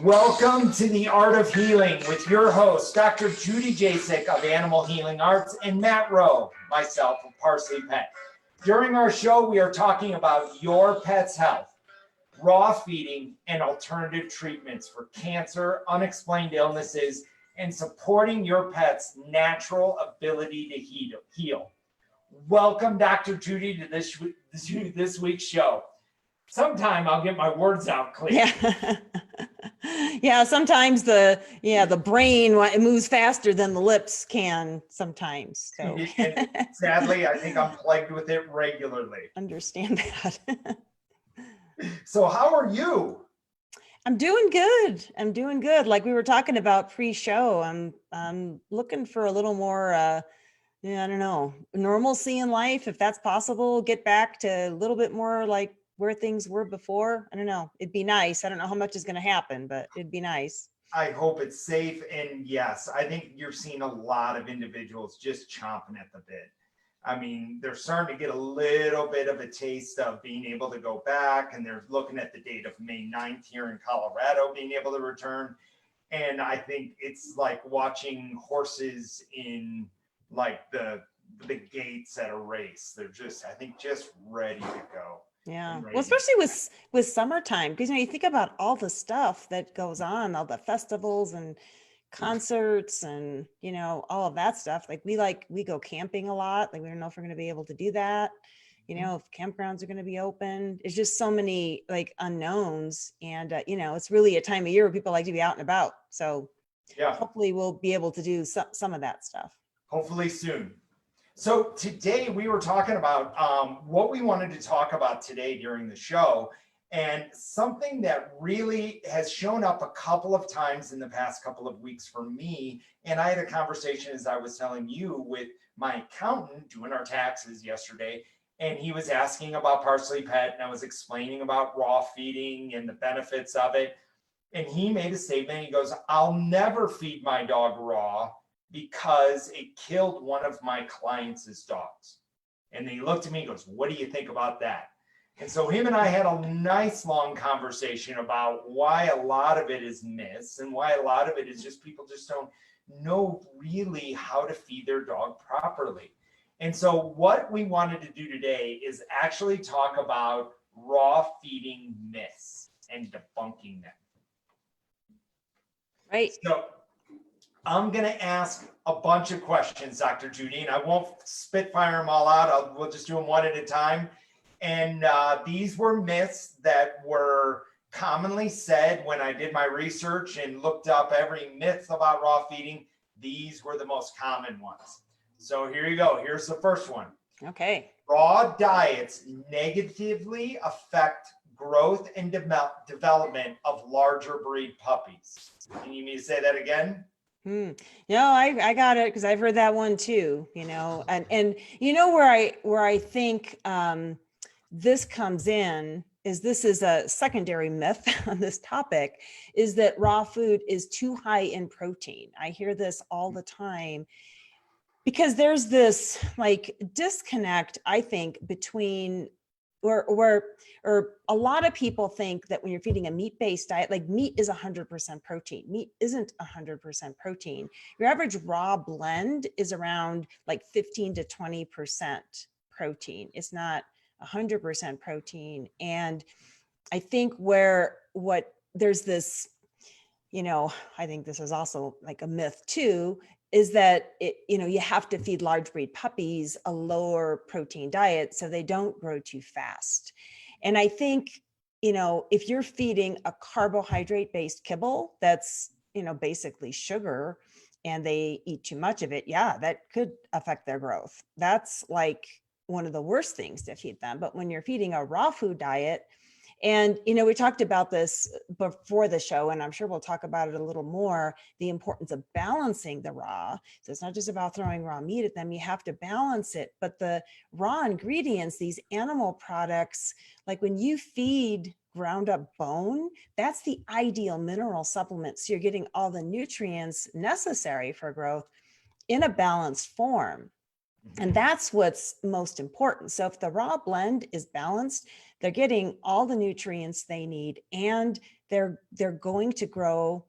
Welcome to the Art of Healing with your host, Dr. Judy Jasek of Animal Healing Arts, and Matt Rowe, myself of ParsleyPet. During our show, we are talking about your pet's health, raw feeding, and alternative treatments for cancer, unexplained illnesses, and supporting your pet's natural ability to heal. Welcome, Dr. Judy, to this week's show. Sometime I'll get my words out clear. Yeah, sometimes the brain, it moves faster than the lips can sometimes. So And sadly, I think I'm plagued with it regularly. Understand that. So how are you? I'm doing good. Like we were talking about pre-show, I'm looking for a little more, I don't know, normalcy in life, if that's possible. Get back to a little bit more like where things were before. I don't know. It'd be nice. I don't know how much is going to happen, but it'd be nice. I hope it's safe. And yes, I think you're seeing a lot of individuals just chomping at the bit. I mean, they're starting to get a little bit of a taste of being able to go back, and they're looking at the date of May 9th here in Colorado being able to return. And I think it's like watching horses in like the gates at a race. They're just, I think, just ready to go. Yeah. Well, especially with summertime, because you think about all the stuff that goes on, all the festivals and concerts and all of that stuff. Like we go camping a lot. Like we don't know if we're going to be able to do that. If campgrounds are going to be open. It's just so many like unknowns, and it's really a time of year where people like to be out and about. So yeah, hopefully we'll be able to do some of that stuff. Hopefully soon. So today we were talking about what we wanted to talk about today during the show, and something that really has shown up a couple of times in the past couple of weeks for me. And I had a conversation, as I was telling you, with my accountant doing our taxes yesterday, and he was asking about ParsleyPet, and I was explaining about raw feeding and the benefits of it. And he made a statement. He goes, "I'll never feed my dog raw because it killed one of my clients' dogs." And then he looked at me and goes, "What do you think about that?" And so him and I had a nice long conversation about why a lot of it is myths and why a lot of it is just people just don't know really how to feed their dog properly. And so what we wanted to do today is actually talk about raw feeding myths and debunking them. Right. So I'm going to ask a bunch of questions, Dr. Judy, and I won't spitfire them all out. We'll just do them one at a time. And these were myths that were commonly said when I did my research and looked up every myth about raw feeding. These were the most common ones. So here you go. Here's the first one. Okay. Raw diets negatively affect growth and development of larger breed puppies. Can you need me to say that again? No, I got it, because I've heard that one too, and where I think this comes in is this is a secondary myth on this topic, is that raw food is too high in protein. I hear this all the time because there's this like disconnect, I think, between or a lot of people think that when you're feeding a meat-based diet, like meat is 100% protein. Meat isn't 100% protein. Your average raw blend is around like 15 to 20% protein. It's not 100% protein. And I think there's this, I think this is also like a myth too, is that you have to feed large breed puppies a lower protein diet so they don't grow too fast. And I think, if you're feeding a carbohydrate based kibble that's, basically sugar, and they eat too much of it, yeah, that could affect their growth. That's like one of the worst things to feed them. But when you're feeding a raw food diet, and, we talked about this before the show, and I'm sure we'll talk about it a little more, the importance of balancing the raw. So it's not just about throwing raw meat at them, you have to balance it. But the raw ingredients, these animal products, like when you feed ground up bone, that's the ideal mineral supplement. So you're getting all the nutrients necessary for growth in a balanced form. And that's what's most important. So if the raw blend is balanced, they're getting all the nutrients they need, and they're going to grow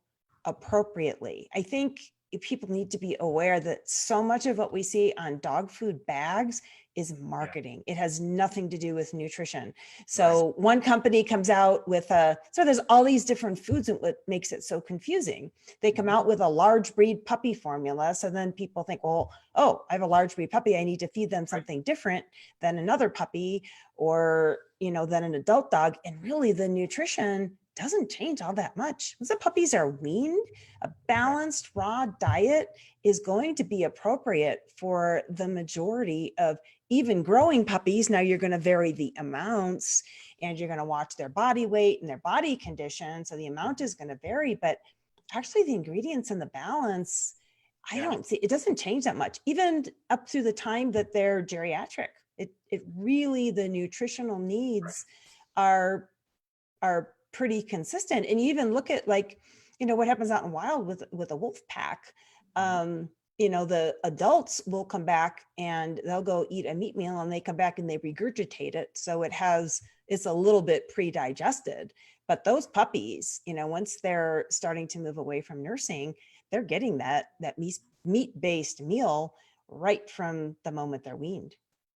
appropriately. I think people need to be aware that so much of what we see on dog food bags is Yeah. marketing. It has nothing to do with nutrition. Right. So one company comes out with so there's all these different foods, and what makes it so confusing. They come out with a large breed puppy formula. So then people think, well, oh, I have a large breed puppy, I need to feed them something different than another puppy, or, than an adult dog. And really the nutrition doesn't change all that much. Once the puppies are weaned, a balanced raw diet is going to be appropriate for the majority of even growing puppies. Now you're going to vary the amounts, and you're going to watch their body weight and their body condition. So the amount is going to vary, but actually the ingredients and the balance, I don't see, it doesn't change that much, even up to the time that they're geriatric. It really, the nutritional needs are pretty consistent. And you even look at, like, what happens out in wild with a wolf pack. The adults will come back and they'll go eat a meat meal, and they come back and they regurgitate it. So it's a little bit pre-digested. But those puppies, once they're starting to move away from nursing, they're getting that meat-based meal right from the moment they're weaned.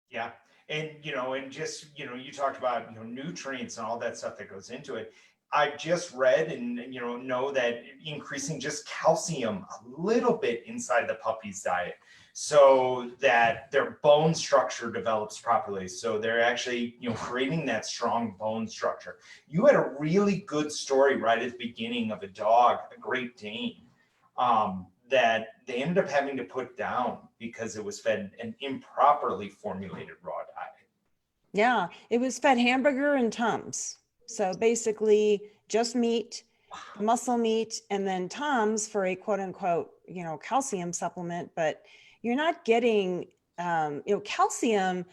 Yeah. And, and just, you talked about, nutrients and all that stuff that goes into it. I've just read and, know that increasing just calcium a little bit inside the puppy's diet so that their bone structure develops properly. So they're actually, creating that strong bone structure. You had a really good story right at the beginning of a dog, a Great Dane, that they ended up having to put down because it was fed an improperly formulated raw diet. Yeah, it was fed hamburger and Tums. So basically just meat, muscle meat, and then Tums for a quote unquote, calcium supplement. But you're not getting, calcium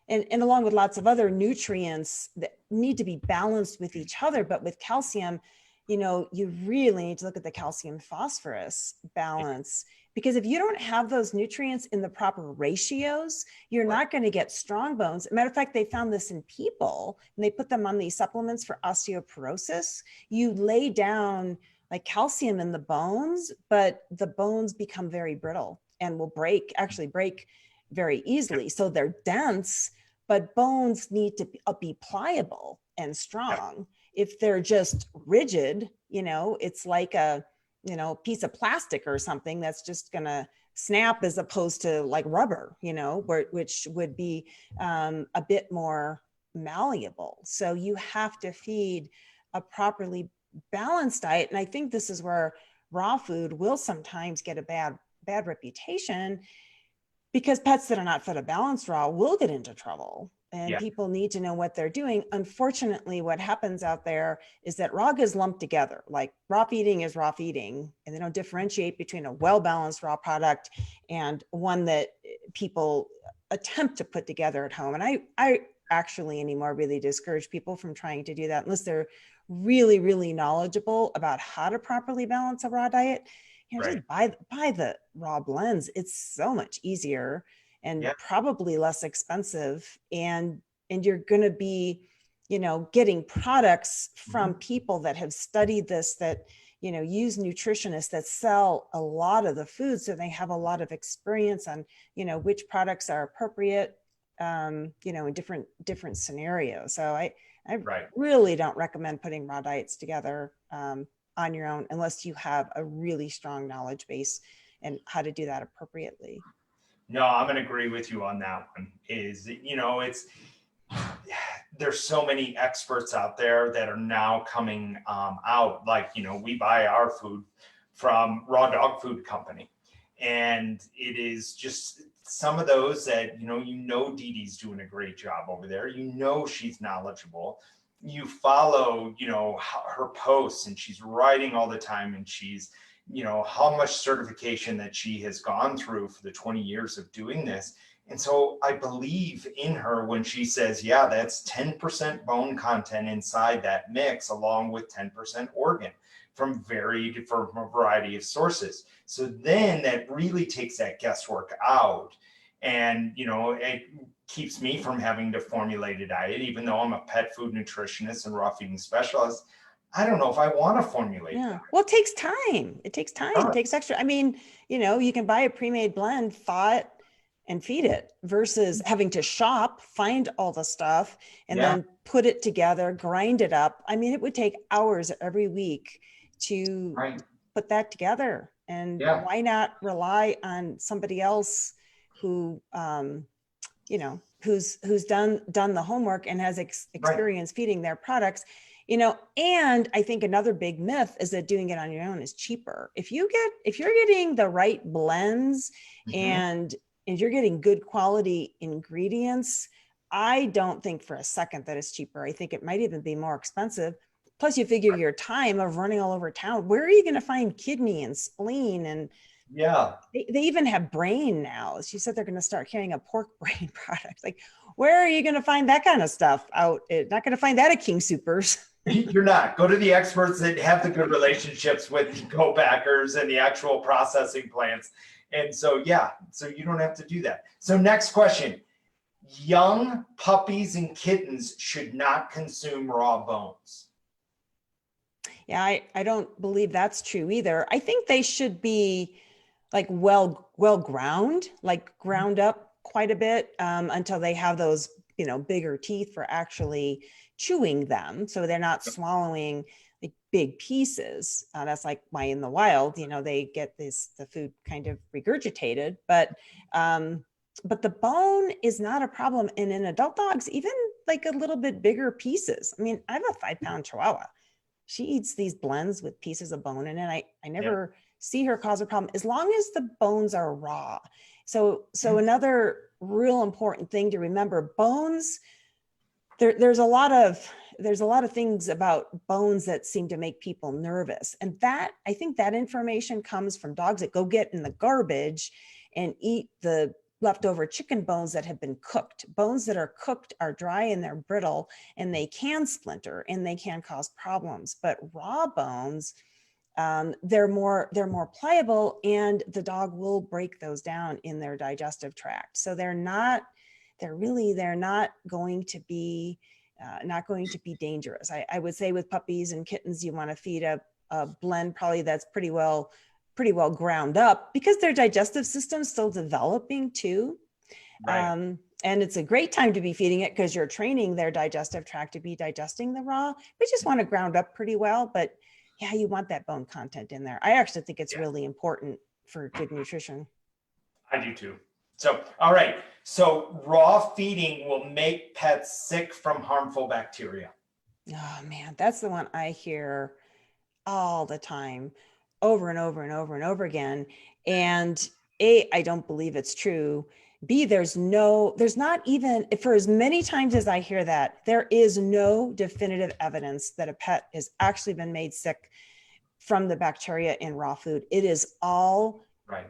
and along with lots of other nutrients that need to be balanced with each other. But with calcium, you really need to look at the calcium phosphorus balance, because if you don't have those nutrients in the proper ratios, you're not going to get strong bones. Matter of fact, they found this in people, and they put them on these supplements for osteoporosis. You lay down like calcium in the bones, but the bones become very brittle and will actually break very easily. So they're dense, but bones need to be pliable and strong. If they're just rigid, it's like a piece of plastic or something that's just going to snap, as opposed to like rubber, which would be a bit more malleable. So you have to feed a properly balanced diet. And I think this is where raw food will sometimes get a bad reputation, because pets that are not fed a balanced raw will get into trouble. And people need to know what they're doing. Unfortunately, what happens out there is that raw is lumped together. Like, raw feeding is raw feeding, and they don't differentiate between a well-balanced raw product and one that people attempt to put together at home. And I actually anymore really discourage people from trying to do that unless they're really, really knowledgeable about how to properly balance a raw diet. Just buy the raw blends. It's so much easier and probably less expensive. And you're going to be, getting products from people that have studied this, that, use nutritionists that sell a lot of the food. So they have a lot of experience on, which products are appropriate, in different scenarios. So I really don't recommend putting raw diets together on your own unless you have a really strong knowledge base and how to do that appropriately. No, I'm going to agree with you on that one. There's so many experts out there that are now coming out. Like, we buy our food from Raw Dog Food Company, and it is just some of those that, Dee Dee's doing a great job over there. She's knowledgeable. You follow, her posts, and she's writing all the time, and she's, how much certification that she has gone through for the 20 years of doing this. And so I believe in her when she says, that's 10% bone content inside that mix, along with 10% organ from a variety of sources. So then that really takes that guesswork out. And, it keeps me from having to formulate a diet, even though I'm a pet food nutritionist and raw feeding specialist. I don't know if I want to formulate Yeah. that. Well, it takes time. It takes time. It takes extra. I mean, you can buy a pre-made blend, thaw it, and feed it versus having to shop, find all the stuff, and then put it together, grind it up. I mean, it would take hours every week to put that together. And why not rely on somebody else who, who's done the homework and has experience feeding their products. And I think another big myth is that doing it on your own is cheaper. If you're getting the right blends and you're getting good quality ingredients, I don't think for a second that it's cheaper. I think it might even be more expensive. Plus you figure your time of running all over town, where are you going to find kidney and spleen? And they even have brain now. She said they're going to start carrying a pork brain product. Like, where are you going to find that kind of stuff out? Not going to find that at King Soopers. You're not. Go to the experts that have the good relationships with the co-packers and the actual processing plants. And so, so you don't have to do that. So next question. Young puppies and kittens should not consume raw bones. Yeah, I don't believe that's true either. I think they should be like well ground, like ground up quite a bit until they have those, bigger teeth for actually chewing them. So they're not swallowing like big pieces. That's like why in the wild, they get the food kind of regurgitated, but the bone is not a problem. And in adult dogs, even like a little bit bigger pieces. I mean, I have a 5-pound Chihuahua. She eats these blends with pieces of bone in it. I never see her cause a problem as long as the bones are raw. So another real important thing to remember, bones, there's a lot of things about bones that seem to make people nervous. And that, I think that information comes from dogs that go get in the garbage and eat the leftover chicken bones that have been cooked. Bones that are cooked are dry and they're brittle and they can splinter and they can cause problems. But raw bones, they're more pliable and the dog will break those down in their digestive tract. So they're not going to be dangerous. I would say with puppies and kittens, you want to feed a blend probably that's pretty well ground up because their digestive system's still developing too. And it's a great time to be feeding it because you're training their digestive tract to be digesting the raw. We just want to ground up pretty well, but yeah, you want that bone content in there. I actually think it's really important for good nutrition. I do too. So, all right. So raw feeding will make pets sick from harmful bacteria. Oh man, that's the one I hear all the time, over and over and over and over again. And A, I don't believe it's true. B, there's not even, for as many times as I hear that, there is no definitive evidence that a pet has actually been made sick from the bacteria in raw food. It is all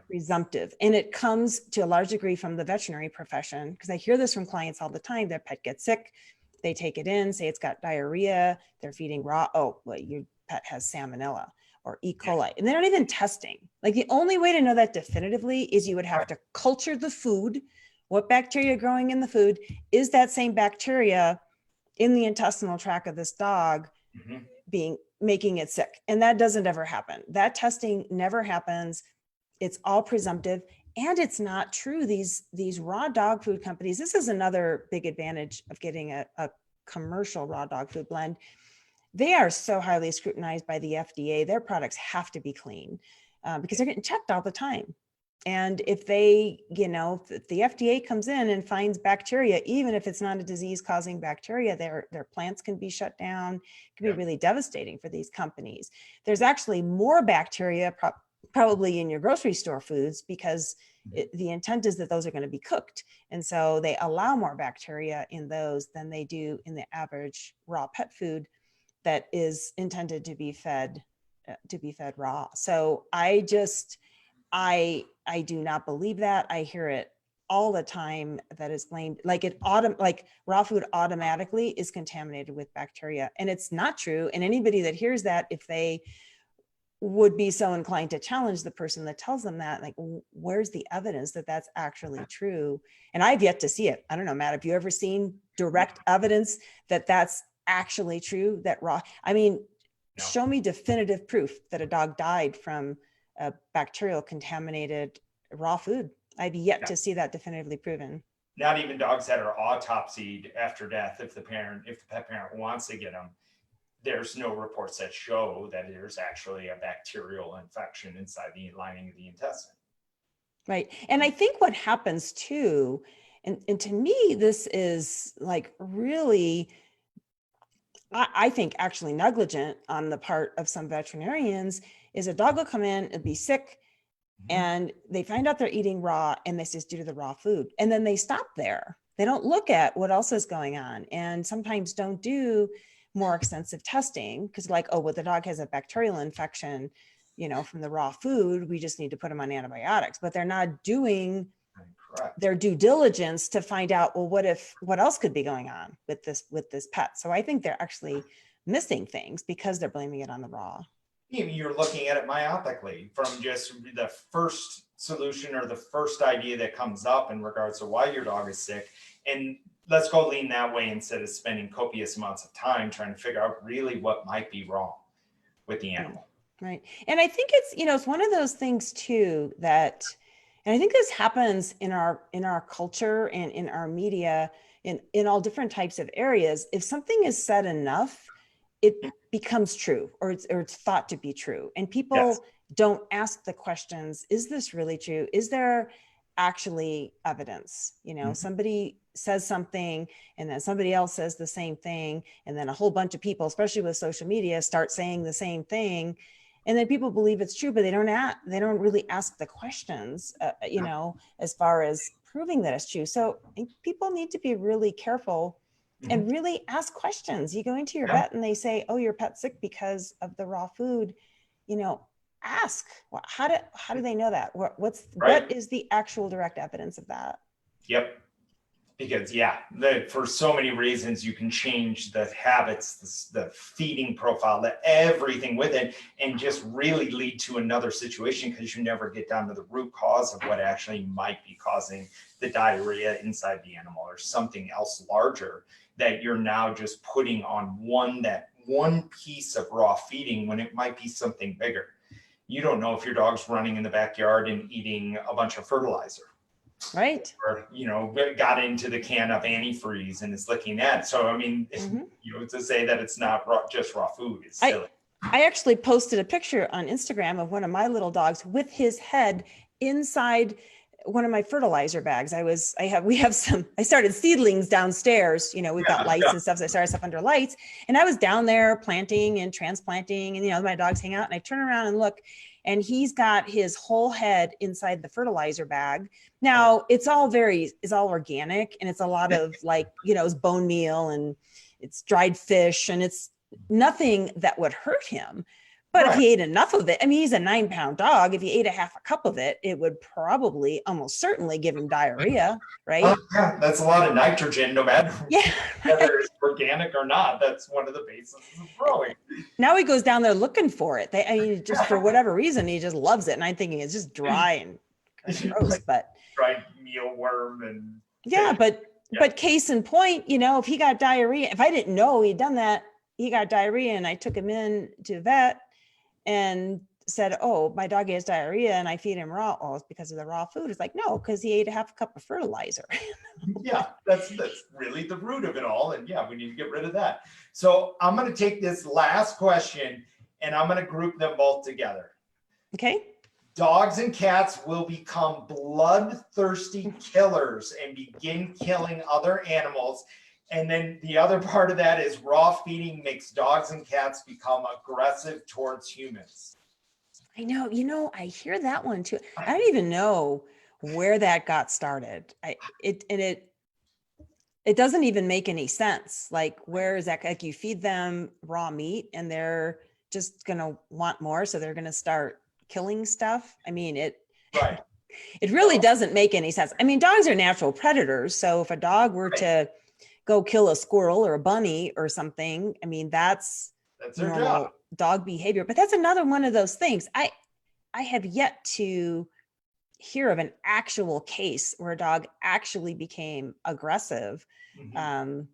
presumptive. And it comes to a large degree from the veterinary profession, because I hear this from clients all the time. Their pet gets sick, they take it in, say it's got diarrhea, they're feeding raw. Oh, well, your pet has salmonella or E. coli, and they're not even testing. Like the only way to know that definitively is you would have to culture the food, what bacteria growing in the food, is that same bacteria in the intestinal tract of this dog making it sick. And that doesn't ever happen. That testing never happens. It's all presumptive. And it's not true. These raw dog food companies, this is another big advantage of getting a commercial raw dog food blend. They are so highly scrutinized by the FDA. Their products have to be clean because they're getting checked all the time. And if if the FDA comes in and finds bacteria, even if it's not a disease-causing bacteria, their plants can be shut down. It can be really devastating for these companies. There's actually more bacteria probably in your grocery store foods because the intent is that those are going to be cooked. And so they allow more bacteria in those than they do in the average raw pet food that is intended to be fed raw. So I do not believe that. I hear it all the time that is blamed, like raw food automatically is contaminated with bacteria, and it's not true. And anybody that hears that, if they would be so inclined to challenge the person that tells them that, like, where's the evidence that that's actually true? And I've yet to see it. I don't know, Matt, have you ever seen direct evidence that that's actually true? That raw, I mean, No. show me definitive proof that a dog died from a bacterial contaminated raw food. I've yet to see that definitively proven. Not even dogs that are autopsied after death. If the pet parent wants to get them, there's no reports that show that there's actually a bacterial infection inside the lining of the intestine. Right. And I think what happens too, and to me, this is like really, I think actually negligent on the part of some veterinarians, is a dog will come in and be sick and they find out they're eating raw and this is due to the raw food. And then they stop there. They don't look at what else is going on, and sometimes don't do more extensive testing because, like, oh, well, the dog has a bacterial infection, you know, from the raw food. We just need to put them on antibiotics, but they're not doing their due diligence to find out, well, what else could be going on with this pet? So I think they're actually missing things because they're blaming it on the raw. You're looking at it myopically from just the first solution or the first idea that comes up in regards to why your dog is sick. And let's go lean that way instead of spending copious amounts of time trying to figure out really what might be wrong with the animal. Right. And I think it's, you know, it's one of those things too that, and I think this happens in our culture and in our media in all different types of areas. If something is said enough, it becomes true, or it's thought to be true. And people don't ask the questions, is this really true? Is there actually evidence? You know, somebody says something and then somebody else says the same thing. And then a whole bunch of people, especially with social media, start saying the same thing. And then people believe it's true, but they don't really ask the questions, you know, as far as proving that it's true. So I think people need to be really careful and really ask questions. You go into your vet and they say, oh, your pet's sick because of the raw food, you know, ask, well, how do they know that? What is the actual direct evidence of that? Yep. Because for so many reasons, you can change the habits, the feeding profile, everything with it, and just really lead to another situation because you never get down to the root cause of what actually might be causing the diarrhea inside the animal, or something else larger that you're now just putting on one piece of raw feeding when it might be something bigger. You don't know if your dog's running in the backyard and eating a bunch of fertilizer. Right. Or, you know, got into the can of antifreeze and is licking that. So, I mean, you know, to say that it's not just raw food is silly. I actually posted a picture on Instagram of one of my little dogs with his head inside one of my fertilizer bags. I started seedlings downstairs, you know, we've got lights and stuff. So I started stuff under lights, and I was down there planting and transplanting, and, you know, my dogs hang out, and I turn around and look, and he's got his whole head inside the fertilizer bag. Now it's all organic, and it's a lot of, like, you know, it's bone meal and it's dried fish, and it's nothing that would hurt him. But if he ate enough of it, I mean, he's a 9-pound dog. If he ate a half a cup of it, it would probably almost certainly give him diarrhea, right? Oh, yeah, that's a lot of nitrogen, no matter whether it's organic or not. That's one of the bases of growing. Now he goes down there looking for it. I mean, just for whatever reason, he just loves it. And I'm thinking it's just dry and gross, but dried mealworm and but case in point, you know, if he got diarrhea, if I didn't know he'd done that, he got diarrhea, and I took him in to the vet and said, oh, my dog has diarrhea and I feed him raw. Oh, it's because of the raw food. It's like, no, because he ate a half a cup of fertilizer. That's really the root of it all. And we need to get rid of that. So I'm going to take this last question and I'm going to group them both together. Okay. Dogs and cats will become bloodthirsty killers and begin killing other animals. And then the other part of that is raw feeding makes dogs and cats become aggressive towards humans. I know, you know, I hear that one too. I don't even know where that got started. It doesn't even make any sense. Like, where is that? Like, you feed them raw meat and they're just going to want more. So they're going to start killing stuff. I mean, it really doesn't make any sense. I mean, dogs are natural predators. So if a dog were to go kill a squirrel or a bunny or something, I mean, that's That's their normal job. dog behavior. But that's another one of those things. I have yet to hear of an actual case where a dog actually became aggressive, Mhm.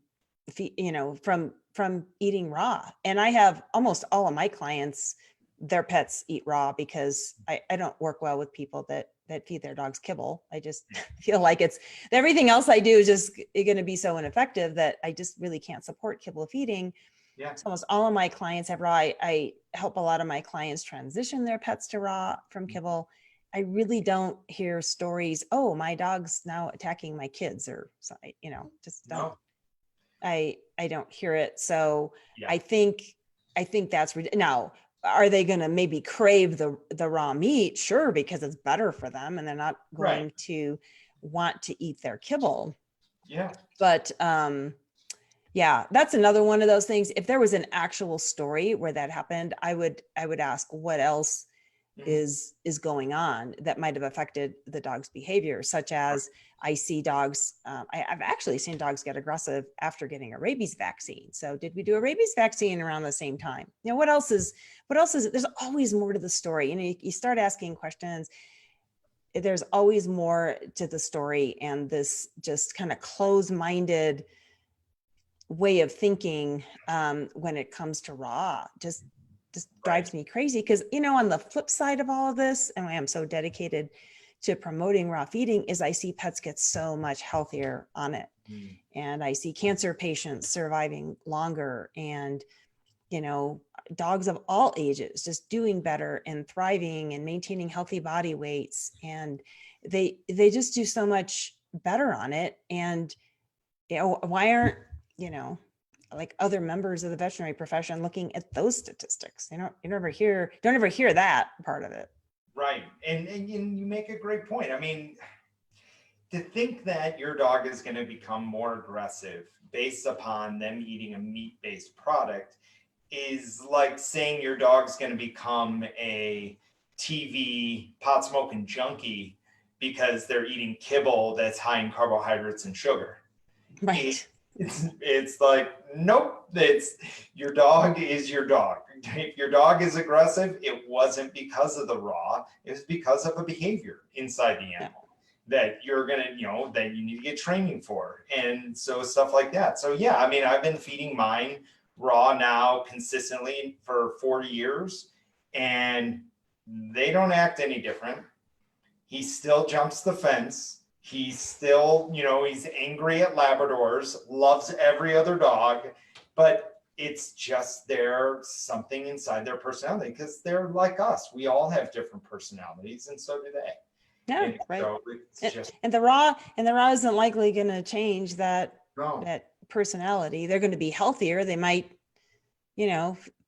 from eating raw. And I have almost all of my clients, their pets eat raw because I don't work well with people that feed their dogs kibble. I just feel like it's everything else I do is just going to be so ineffective that I just really can't support kibble feeding. Yeah. So almost all of my clients have raw. I help a lot of my clients transition their pets to raw from kibble. I really don't hear stories, oh, my dog's now attacking my kids, or just don't. No. I don't hear it. So Yeah. I think that's now, are they going to maybe crave the raw meat? Sure, because it's better for them and they're not Right. going to want to eat their kibble. Yeah. But yeah, that's another one of those things. If there was an actual story where that happened, I would ask what else Mhm. is going on that might have affected the dog's behavior, such as I see dogs, I've actually seen dogs get aggressive after getting a rabies vaccine. So did we do a rabies vaccine around the same time? What else is there's always more to the story. You start asking questions, there's always more to the story, and this just kind of closed-minded way of thinking when it comes to raw just Right. drives me crazy. Because on the flip side of all of this, and I am so dedicated to promoting raw feeding, is I see pets get so much healthier on it. Mm. And I see cancer patients surviving longer, and dogs of all ages just doing better and thriving and maintaining healthy body weights, and they just do so much better on it. And why aren't like other members of the veterinary profession looking at those statistics? You don't ever hear that part of it. Right. And you make a great point. I mean, to think that your dog is going to become more aggressive based upon them eating a meat-based product is like saying your dog's going to become a TV pot smoking junkie because they're eating kibble that's high in carbohydrates and sugar. Right. It's like, nope, it's your dog is your dog. If your dog is aggressive, it wasn't because of the raw, it was because of a behavior inside the Yeah. animal that you're gonna, that you need to get training for. And so stuff like that. So yeah, I mean, I've been feeding mine raw now consistently for 40 years, and they don't act any different. He still jumps the fence. He's still, he's angry at Labradors, loves every other dog, but it's just something inside their personality, because they're like us. We all have different personalities, and so do they. Yeah, And right. so it's just And the raw isn't likely going to change that no. personality. They're going to be healthier. They might,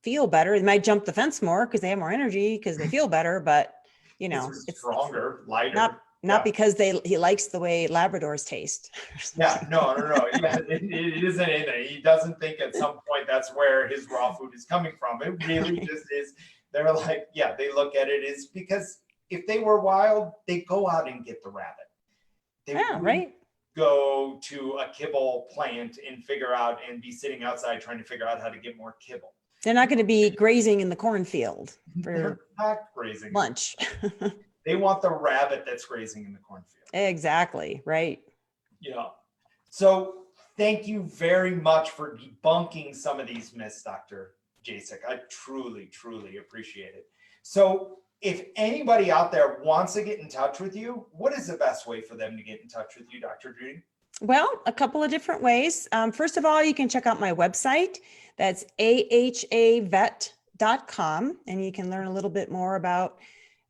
feel better. They might jump the fence more because they have more energy because they feel better. But It's it's stronger, lighter. not Yeah. because he likes the way Labradors taste. Yeah, no. Yeah, it isn't anything. He doesn't think at some point that's where his raw food is coming from. It really just is. They're like, yeah, they look at it as, because if they were wild, they go out and get the rabbit. They Yeah, wouldn't right. go to a kibble plant and figure out and be sitting outside trying to figure out how to get more kibble. They're not going to be grazing in the cornfield They're for not grazing lunch. They want the rabbit that's grazing in the cornfield. Exactly, right. Yeah. So thank you very much for debunking some of these myths, Dr. Jasek. I truly, truly appreciate it. So if anybody out there wants to get in touch with you, what is the best way for them to get in touch with you, Dr. Judy? Well, a couple of different ways. First of all, you can check out my website. That's ahavet.com, and you can learn a little bit more about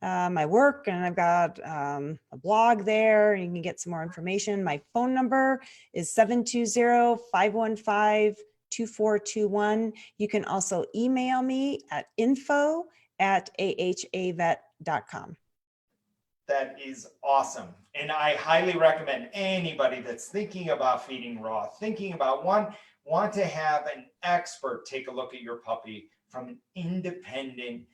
my work. And I've got a blog there, and you can get some more information. My phone number is 720-515-2421. You can also email me at info@ahavet.com. That is awesome. And I highly recommend anybody that's thinking about feeding raw, thinking about want to have an expert take a look at your puppy from an independent,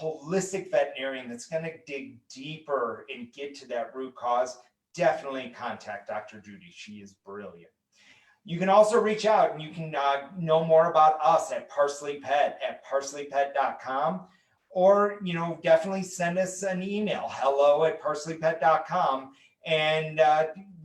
holistic veterinarian that's going to dig deeper and get to that root cause, definitely contact Dr. Judy. She is brilliant. You can also reach out and you can know more about us at ParsleyPet at ParsleyPet.com, or, definitely send us an email, hello@ParsleyPet.com, and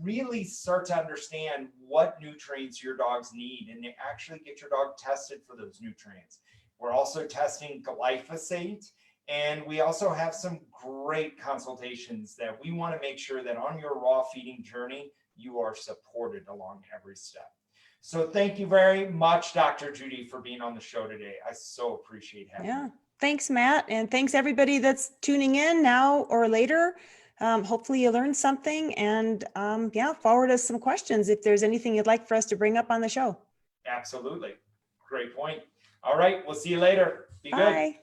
really start to understand what nutrients your dogs need and actually get your dog tested for those nutrients. We're also testing glyphosate, and we also have some great consultations that we want to make sure that on your raw feeding journey, you are supported along every step. So thank you very much, Dr. Judy, for being on the show today. I so appreciate having you. Thanks, Matt. And thanks everybody that's tuning in now or later. Hopefully you learned something, and forward us some questions if there's anything you'd like for us to bring up on the show. Absolutely. Great point. All right. We'll see you later. Be good. Bye.